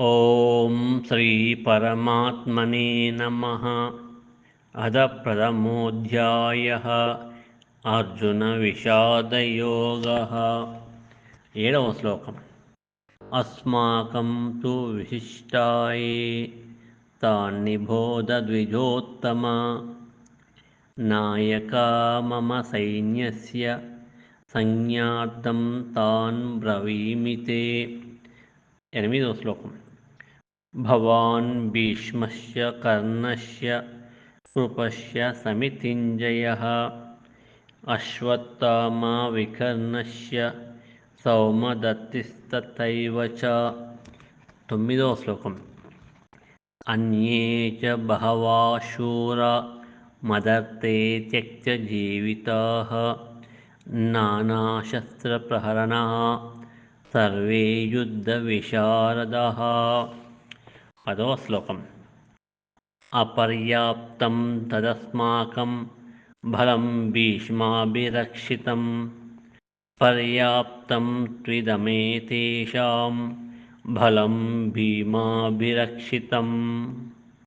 ॐ श्रीपरमात्मने नमः। अथ प्रथमोऽध्यायः अर्जुनविषादयोगः। 7వ శ్లోకం। अस्माकं तु विशिष्टाये तान्निबोध द्विजोत्तम नायका मम सैन्यस्य संज्ञार्थं तान् ब्रवीमि ते। 8వ శ్లోకం। भवान् भीष्मस्य कर्णस्य कृपस्य समितिञ्जयः अश्वत्थामा विकर्णस्य सौमदत्तिस्तथैव च। 9వ శ్లోకం। अन्ये च बहवः शूरा मदर्थे त्यक्तजीविताः नानाशस्त्रप्रहरणाः सर्वे युद्धविशारदाः। 10వ శ్లోకం। अपर्याप्तं तदस्माकं बलं भीष्माभिरक्षितं पर्याप्तं त्विदमेतेषां बलं भीमाभिरक्षितम्।